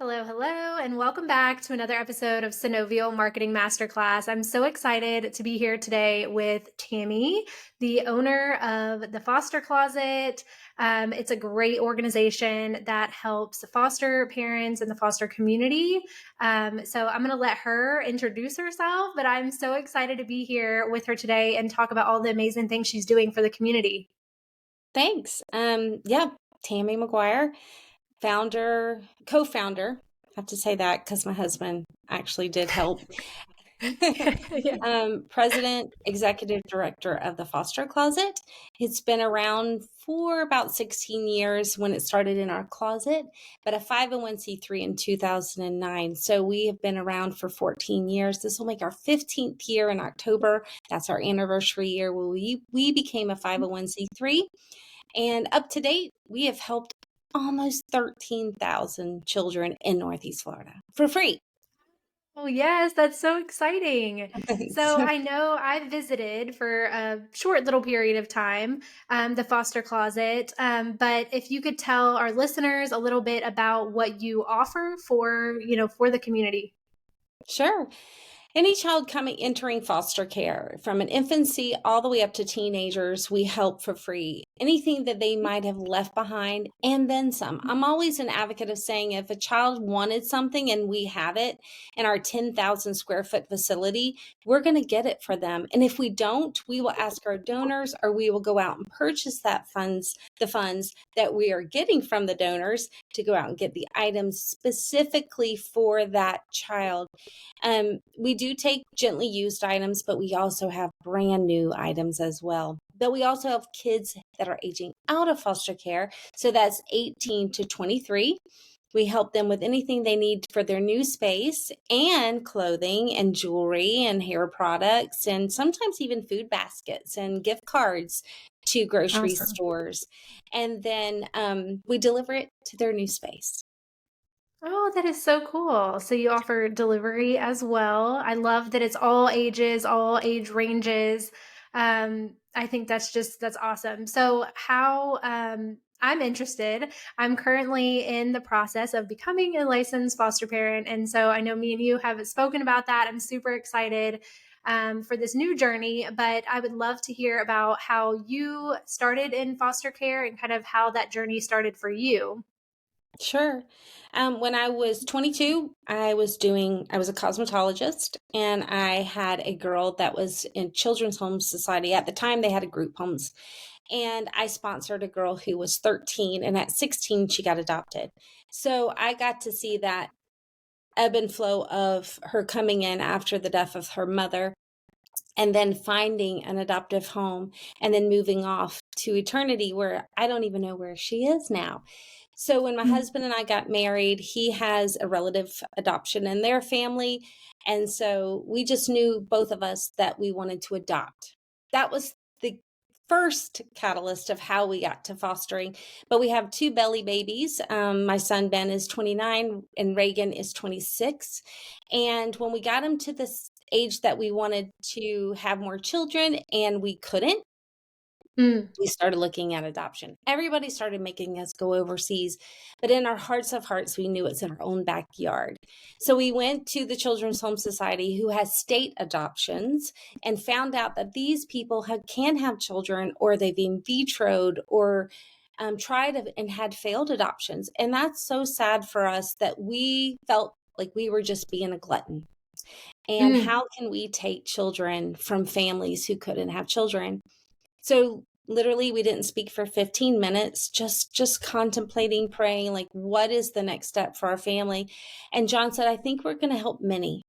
Hello, hello, and welcome back to another episode of Synovial Marketing Masterclass. I'm so excited to be here today with Tammy, the owner of the Foster Closet. It's a great organization that helps foster parents and the foster community. So I'm going to let her introduce herself, but I'm so excited to be here with her today and talk about all the amazing things she's doing for the community. Thanks. Yeah, Tammy McGuire, founder, co-founder. I have to say that because my husband actually did help. Yeah. President, executive director of the Foster Closet. It's been around for about 16 years when it started in our closet, but a 501c3 in 2009. So we have been around for 14 years. This will make our 15th year in October. That's our anniversary year where we became a 501c3. And up to date, we have helped almost 13,000 children in Northeast Florida for free. Oh, yes, that's so exciting. Thanks. So I know I visited for a short little period of time, the foster closet. But if you could tell our listeners a little bit about what you offer for the community. Sure. Any child entering foster care from an infancy all the way up to teenagers, we help for free. Anything that they might have left behind and then some. I'm always an advocate of saying if a child wanted something and we have it in our 10,000 square foot facility, we're going to get it for them. And if we don't, we will ask our donors or we will go out and purchase the funds that we are getting from the donors to go out and get the items specifically for that child. We do take gently used items, but we also have brand new items as well. But we also have kids that are aging out of foster care. So that's 18 to 23. We help them with anything they need for their new space and clothing and jewelry and hair products and sometimes even food baskets and gift cards to grocery Awesome. stores. And then we deliver it to their new space. Oh, that is so cool. So you offer delivery as well. I love that it's all ages, all age ranges. I think that's awesome. So I'm interested. I'm currently in the process of becoming a licensed foster parent. And so I know me and you have spoken about that. I'm super excited for this new journey, but I would love to hear about how you started in foster care and kind of how that journey started for you. Sure. When I was 22, I was a cosmetologist and I had a girl that was in Children's Home Society. At the time, they had a group homes. And I sponsored a girl who was 13, and at 16, she got adopted. So I got to see that ebb and flow of her coming in after the death of her mother and then finding an adoptive home and then moving off to eternity where I don't even know where she is now. So when my husband and I got married, he has a relative adoption in their family. And so we just knew both of us that we wanted to adopt. That was the first catalyst of how we got to fostering. But we have two belly babies. My son Ben is 29 and Reagan is 26. And when we got him to this age that we wanted to have more children and we couldn't, Mm. we started looking at adoption. Everybody started making us go overseas, but in our hearts of hearts, we knew it's in our own backyard. So we went to the Children's Home Society, who has state adoptions, and found out that these people can have children, or they've in vitroed, or tried and had failed adoptions. And that's so sad for us that we felt like we were just being a glutton. And Mm. how can we take children from families who couldn't have children? So literally we didn't speak for 15 minutes, just contemplating, praying, like, what is the next step for our family? And John said, I think we're going to help many.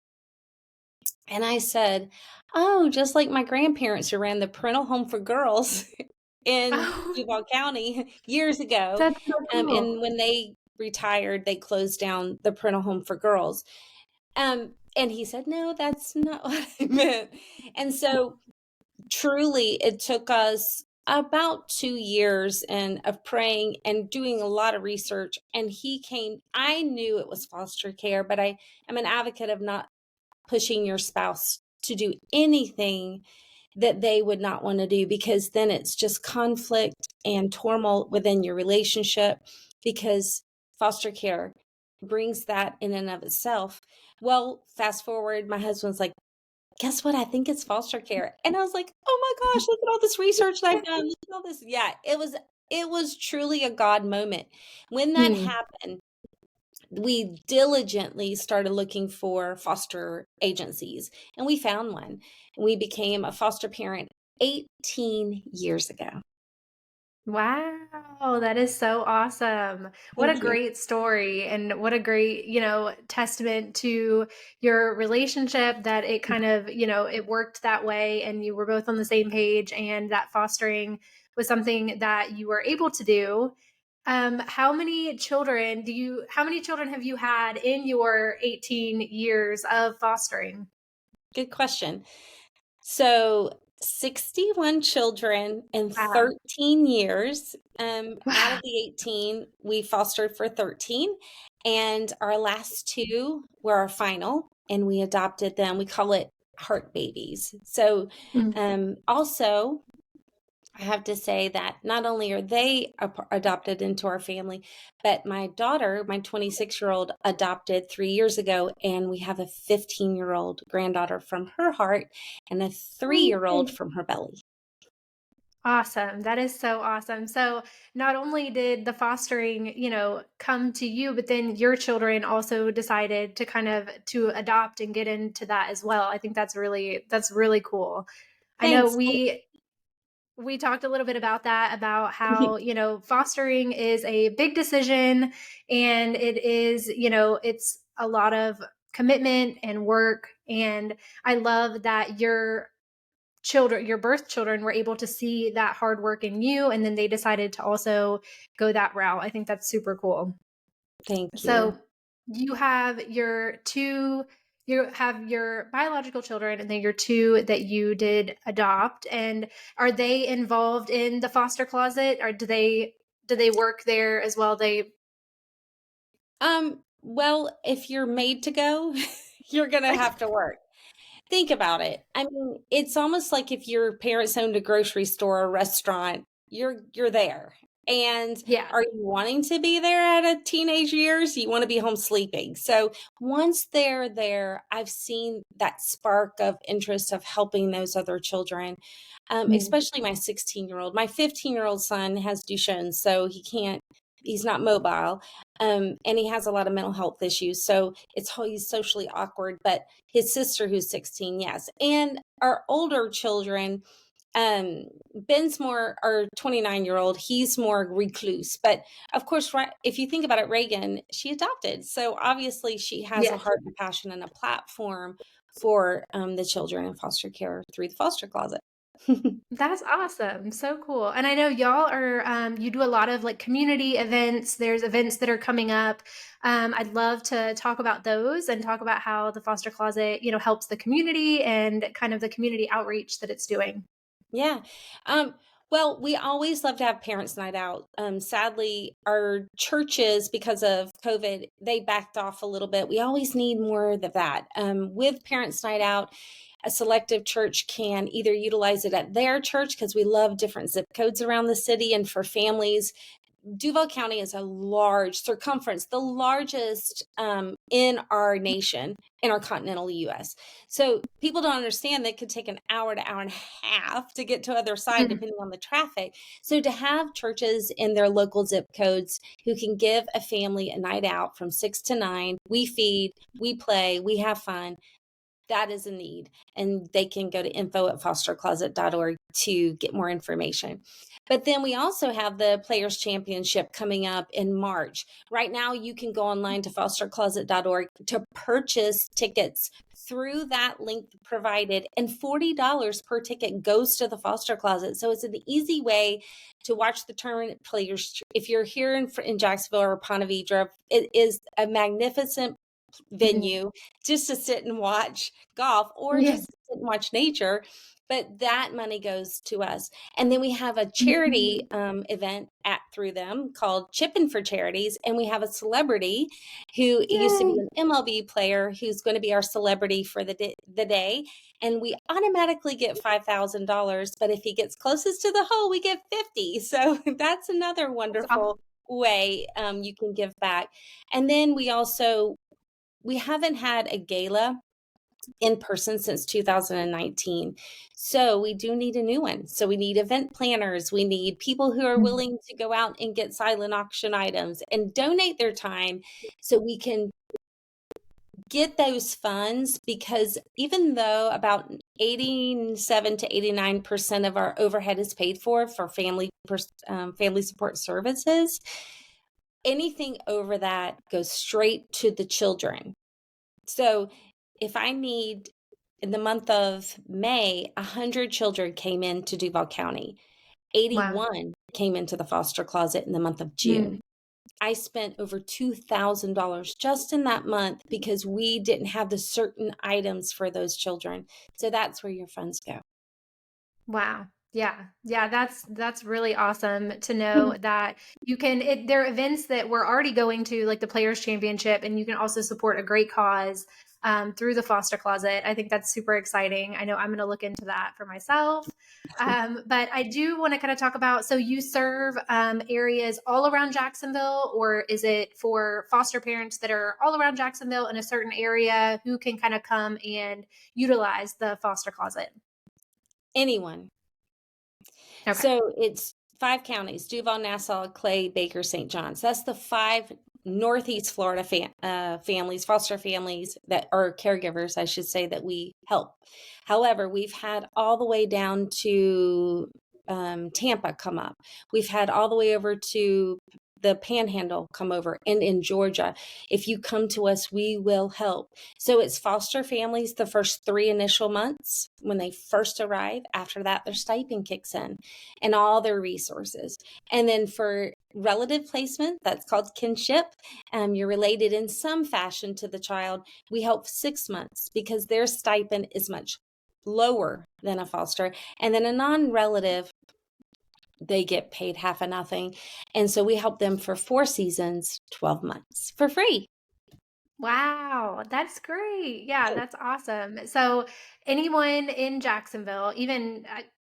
And I said, oh, just like my grandparents who ran the parental home for girls in Oh, Duval County years ago. that's so cool. And when they retired, they closed down the parental home for girls. And he said, no, that's not what I meant. And so truly, it took us about 2 years of praying and doing a lot of research. And he came, I knew it was foster care, but I am an advocate of not pushing your spouse to do anything that they would not want to do, because then it's just conflict and turmoil within your relationship. Because foster care brings that in and of itself. Well, fast forward, my husband's like, guess what? I think it's foster care. And I was like, oh my gosh, look at all this research that I've done. Look at all this. Yeah, it was truly a God moment. When that Mm. happened, we diligently started looking for foster agencies and we found one. We became a foster parent 18 years ago. Wow, that is so awesome. What a Thank you. great story and what a great, testament to your relationship that it kind of, it worked that way and you were both on the same page and that fostering was something that you were able to do. How many children have you had in your 18 years of fostering? Good question. So 61 children in Wow. 13 years. Out of Wow. the 18, we fostered for 13. And our last two were our final, and we adopted them. We call it heart babies. So, Mm. also, I have to say that not only are they adopted into our family, but my daughter, my 26-year-old, adopted 3 years ago, and we have a 15-year-old granddaughter from her heart and a 3-year-old from her belly. Awesome. That is so awesome. So, not only did the fostering, come to you, but then your children also decided to kind of to adopt and get into that as well. I think that's really cool. I know Thanks. we talked a little bit about that about how, fostering is a big decision and it is, it's a lot of commitment and work and I love that your birth children were able to see that hard work in you and then they decided to also go that route. I think that's super cool. Thank you. So you have your biological children and then your two that you did adopt, and are they involved in the foster closet or do they work there as well? They Well, if you're made to go, you're gonna have to work. Think about it. I mean, it's almost like if your parents owned a grocery store or restaurant, you're there. And Yeah. are you wanting to be there at a teenage years? You want to be home sleeping. So once they're there, I've seen that spark of interest of helping those other children, Mm. especially my 16-year-old. My 15-year-old son has Duchenne, so he's not mobile. And he has a lot of mental health issues. So he's socially awkward, but his sister who's 16, yes. And our older children, um, Ben's more our 29-year-old, he's more recluse. But of course, right, if you think about it, Reagan, she adopted. So obviously she has a Yeah. heart and a passion and a platform for the children in foster care through the foster closet. That's awesome. So cool. And I know y'all are you do a lot of like community events. There's events that are coming up. I'd love to talk about those and talk about how the foster closet, helps the community and kind of the community outreach that it's doing. Yeah. Um, well, we always love to have parents' night out. Sadly, our churches, because of COVID, they backed off a little bit. We always need more of that. With parents' night out, a selective church can either utilize it at their church because we love different zip codes around the city, and for families, Duval County is a large circumference, the largest in our nation, in our continental US. So people don't understand that it could take an hour to hour and a half to get to other side, Mm. depending on the traffic. So to have churches in their local zip codes who can give a family a night out from 6 to 9, we feed, we play, we have fun, that is a need. And they can go to info@fostercloset.org to get more information. But then we also have the Players Championship coming up in March. Right now, you can go online to fostercloset.org to purchase tickets through that link provided, and $40 per ticket goes to the foster closet. So it's an easy way to watch the tournament players. If you're here in Jacksonville or Ponte Vedra, it is a magnificent Mhm. venue just to sit and watch golf or Yeah. just sit and watch nature. But that money goes to us. And then we have a charity Mhm. event at through them called Chippin' for Charities. And we have a celebrity who used to be Yay. an MLB player who's going to be our celebrity for the day. And we automatically get $5,000. But if he gets closest to the hole, we get 50. So that's another That's wonderful awesome. way you can give back. And then we haven't had a gala in person since 2019. So we do need a new one. So we need event planners. We need people who are Mm. willing to go out and get silent auction items and donate their time so we can get those funds, because even though about 87 to 89% of our overhead is paid for family support services, anything over that goes straight to the children. So if I need, in the month of May, 100 children came into Duval County, Wow. 81 came into the foster closet in the month of Mm. June. I spent over $2,000 just in that month because we didn't have the certain items for those children. So that's where your funds go. Wow. Yeah. Yeah, that's really awesome to know that you can there are events that we're already going to, like the Players Championship, and you can also support a great cause through the foster closet. I think that's super exciting. I know I'm going to look into that for myself. But I do want to kind of talk about, so you serve areas all around Jacksonville, or is it for foster parents that are all around Jacksonville in a certain area who can kind of come and utilize the foster closet? Anyone. Okay. So it's 5 counties: Duval, Nassau, Clay, Baker, St. John's. That's the five Northeast Florida families, foster families that are caregivers, I should say, that we help. However, we've had all the way down to Tampa come up. We've had all the way over to the Panhandle come over, and in Georgia. If you come to us, we will help. So it's foster families the first 3 initial months when they first arrive. After that, their stipend kicks in and all their resources. And then for relative placement, that's called kinship. You're related in some fashion to the child. We help 6 months because their stipend is much lower than a foster. And then a non-relative, they get paid half of nothing. And so we help them for 4 seasons, 12 months for free. Wow, that's great. Yeah, that's awesome. So, anyone in Jacksonville, even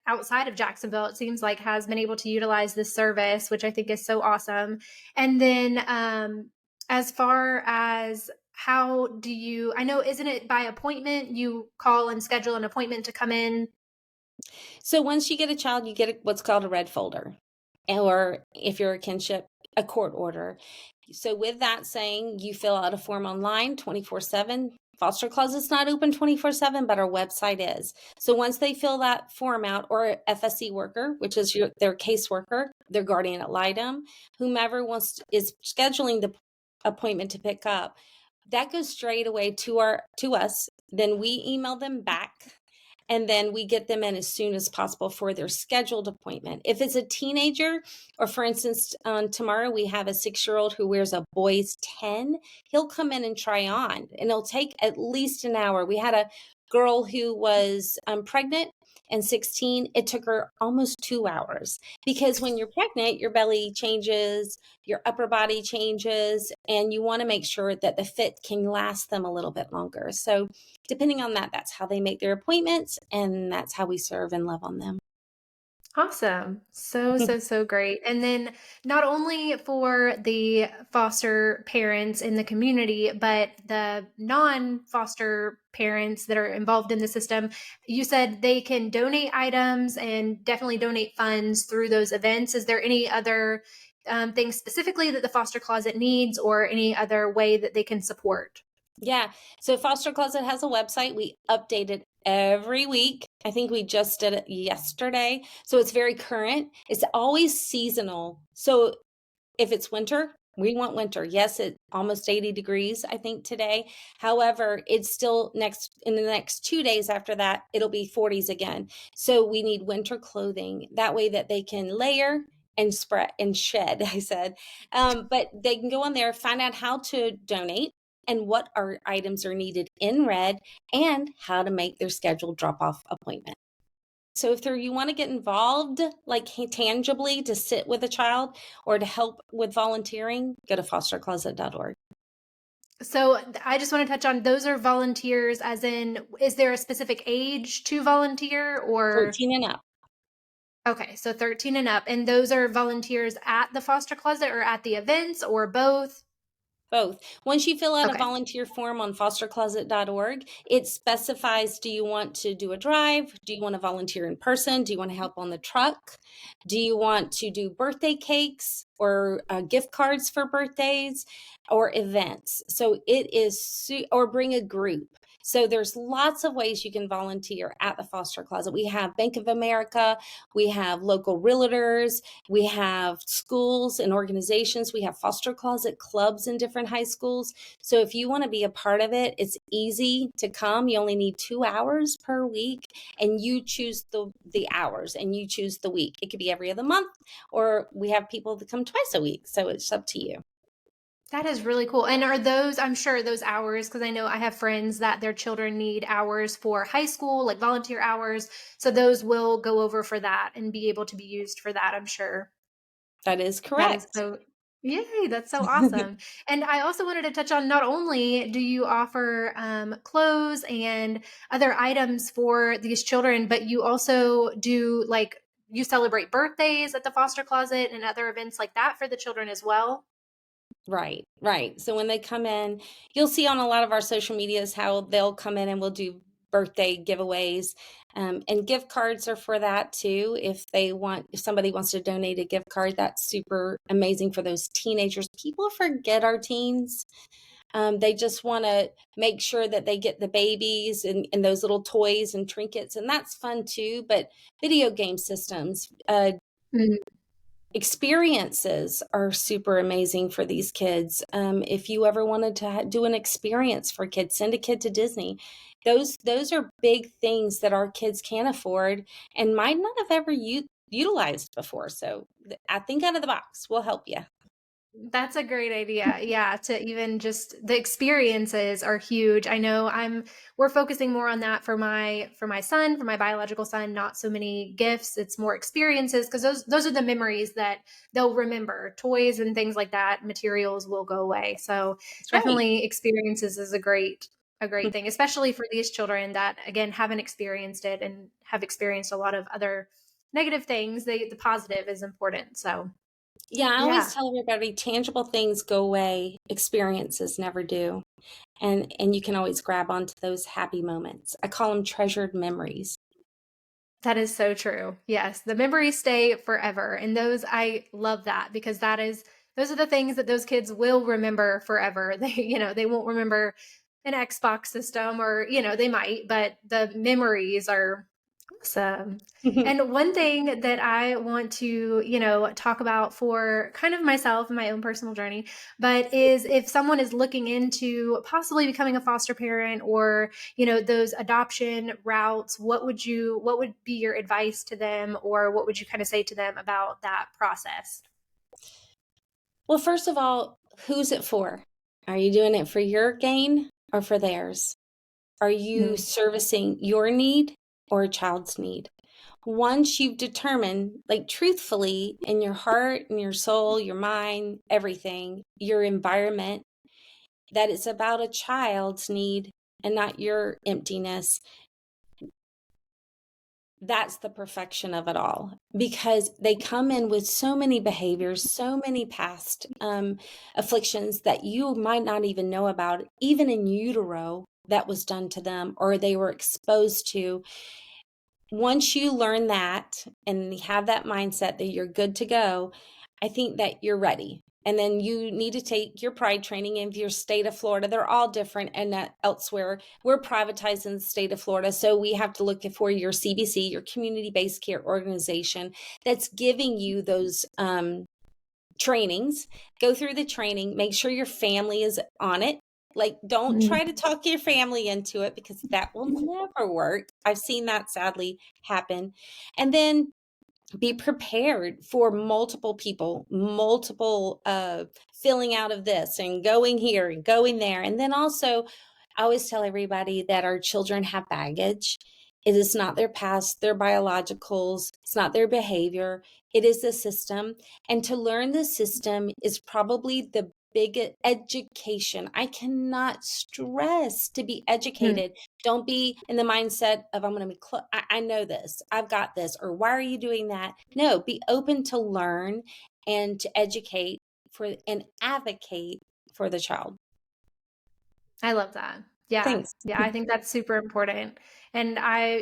outside of Jacksonville, it seems like has been able to utilize this service, which I think is so awesome. And then, as far as how do you, I know, isn't it by appointment? You call and schedule an appointment to come in. So once you get a child, you get what's called a red folder, or if you're a kinship, a court order. So with that saying, you fill out a form online 24/7. Foster closet's not open 24/7, but our website is. So once they fill that form out, or FSC worker, which is their caseworker, their guardian ad litem, whomever is scheduling the appointment to pick up, that goes straight away to us. Then we email them back, and then we get them in as soon as possible for their scheduled appointment. If it's a teenager, or for instance, tomorrow we have a 6-year-old who wears a boy's 10, he'll come in and try on, and it'll take at least an hour. We had a girl who was pregnant and 16. It took her almost 2 hours, because when you're pregnant, your belly changes, your upper body changes, and you want to make sure that the fit can last them a little bit longer. So depending on that, that's how they make their appointments, and that's how we serve and love on them. Awesome. So, so, so great. And then not only for the foster parents in the community, but the non foster parents that are involved in the system, you said they can donate items and definitely donate funds through those events. Is there any other things specifically that the foster closet needs, or any other way that they can support? Yeah. So Foster Closet has a website. We update it every week. I think we just did it yesterday. So it's very current. It's always seasonal. So if it's winter, we want winter. Yes, it's almost 80 degrees, I think, today. However, it's still in the next 2 days after that, it'll be 40s again. So we need winter clothing. That way that they can layer and spread and shed, I said. But they can go on there, find out how to donate and what our items are needed in red, and how to make their scheduled drop-off appointment. So if you want to get involved, like tangibly, to sit with a child or to help with volunteering, go to fostercloset.org. So I just want to touch on, those are volunteers, as in, is there a specific age to volunteer, or 14 and up. Okay, so 13 and up. And those are volunteers at the foster closet or at the events or both? Both. Once you fill out a Okay. volunteer form on fostercloset.org, it specifies, do you want to do a drive? Do you want to volunteer in person? Do you want to help on the truck? Do you want to do birthday cakes or gift cards for birthdays or events? So it is, or bring a group. So there's lots of ways you can volunteer at the foster closet. We have Bank of America, we have local realtors, we have schools and organizations. We have foster closet clubs in different high schools. So if you want to be a part of it, it's easy to come. You only need 2 hours per week, and you choose the hours and you choose the week. It could be every other month, or we have people that come twice a week. So it's up to you. That is really cool. And are those, I'm sure those hours, because I know I have friends that their children need hours for high school, like volunteer hours. So those will go over for that and be able to be used for that, I'm sure. That is That is correct. so, yay, that's so awesome. And I also wanted to touch on, not only do you offer clothes and other items for these children, but you also do like, you celebrate birthdays at the foster closet and other events like that for the children as well. Right, right. So when they come in, you'll see on a lot of our social medias how they'll come in and we'll do birthday giveaways. And gift cards are for that too. If somebody wants to donate a gift card, that's super amazing for those teenagers. People forget our teens. They just want to make sure that they get the babies and those little toys and trinkets, and that's fun too. But video game systems, experiences are super amazing for these kids. If you ever wanted to do an experience for kids, send a kid to Disney. Those are big things that our kids can afford and might not have ever utilized before. So I think out of the box will help you. That's a great idea. Yeah, to even just the experiences are huge. I know we're focusing more on that for my son, for my biological son, not so many gifts. It's more experiences because those are the memories that they'll remember. Toys and things like that, materials will go away. So That's right. definitely experiences is a great thing, especially for these children that again haven't experienced it and have experienced a lot of other negative things. The positive is important. So Yeah, I always yeah. tell everybody tangible things go away, experiences never do. And you can always grab onto those happy moments. I call them treasured memories. That is so true. Yes, the memories stay forever. And those I love that because those are the things that those kids will remember forever. They won't remember an Xbox system or, they might, but the memories are awesome. And one thing that I want to, talk about for kind of myself and my own personal journey, but is if someone is looking into possibly becoming a foster parent or, those adoption routes, what would be your advice to them or what would you kind of say to them about that process? Well, first of all, who's it for? Are you doing it for your gain or for theirs? Are you Mm, servicing your need or a child's need? Once you've determined, like truthfully, in your heart and your soul, your mind, everything, your environment, that it's about a child's need and not your emptiness, that's the perfection of it all because they come in with so many behaviors, so many past afflictions that you might not even know about, even in utero that was done to them or they were exposed to. Once you learn that and have that mindset that you're good to go, I think that you're ready. And then you need to take your pride training in your state of Florida. They're all different and elsewhere. We're privatized in the state of Florida. So we have to look for your CBC, your community based care organization that's giving you those trainings. Go through the training, make sure your family is on it. Like, don't try to mm, talk your family into it because that will never work. I've seen that sadly happen. And then be prepared for multiple people, multiple filling out of this and going here and going there. And then also, I always tell everybody that our children have baggage. It is not their past, their biologicals, it's not their behavior, it is the system. And to learn the system is probably the big education. I cannot stress to be Mm, educated. Don't be in the mindset of I'm going to be I know this. I've got this, or why are you doing that? No, be open to learn and to educate for and advocate for the child. I love that. Yeah. Thanks. Yeah, I think that's super important. And I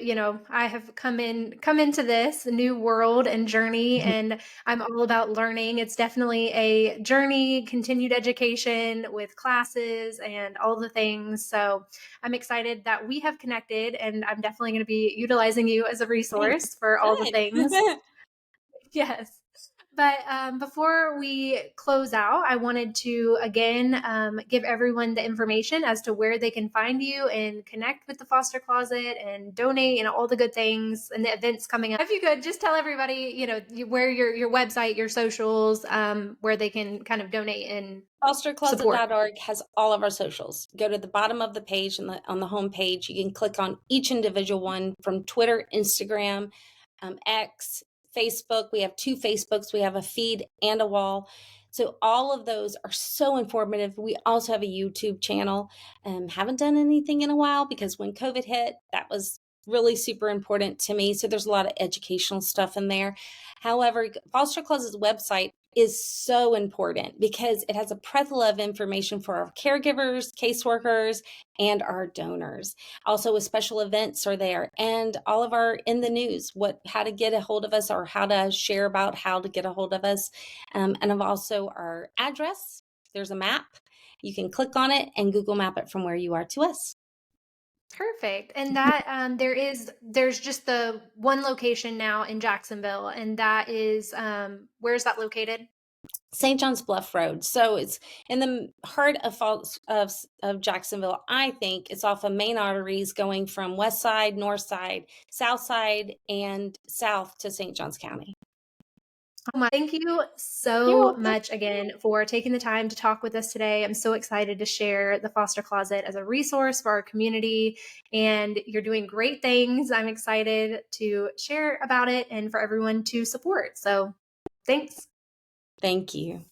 have come into this new world and journey, and I'm all about learning. It's definitely a journey, continued education with classes and all the things. So, I'm excited that we have connected, and I'm definitely going to be utilizing you as a Thanks. resource for all the things. Good. Yes. But before we close out, I wanted to again give everyone the information as to where they can find you and connect with the foster closet and donate and all the good things and the events coming up. If you could just tell everybody, where your website, your socials, where they can kind of donate and support. Fostercloset.org has all of our socials. Go to the bottom of the page on the home page. You can click on each individual one from Twitter, Instagram, X, Facebook. We have two Facebooks. We have a feed and a wall. So all of those are so informative. We also have a YouTube channel. Haven't done anything in a while because when COVID hit, that was really super important to me. So there's a lot of educational stuff in there. However, Foster Closet's website is so important because it has a plethora of information for our caregivers, caseworkers, and our donors. Also, special events are there, and all of our in the news, how to get a hold of us, or how to share about how to get a hold of us, and of also our address. There's a map. You can click on it and Google Map it from where you are to us. Perfect. And that there's just the one location now in Jacksonville, and that is where's that located? St. John's Bluff Road. So it's in the heart of Jacksonville. I think it's off of main arteries going from west side, north side, south side, and south to St. Johns County. Thank you You're so welcome. much again for taking the time to talk with us today. I'm so excited to share the foster closet as a resource for our community, and you're doing great things. I'm excited to share about it and for everyone to support. So, thanks. Thank you.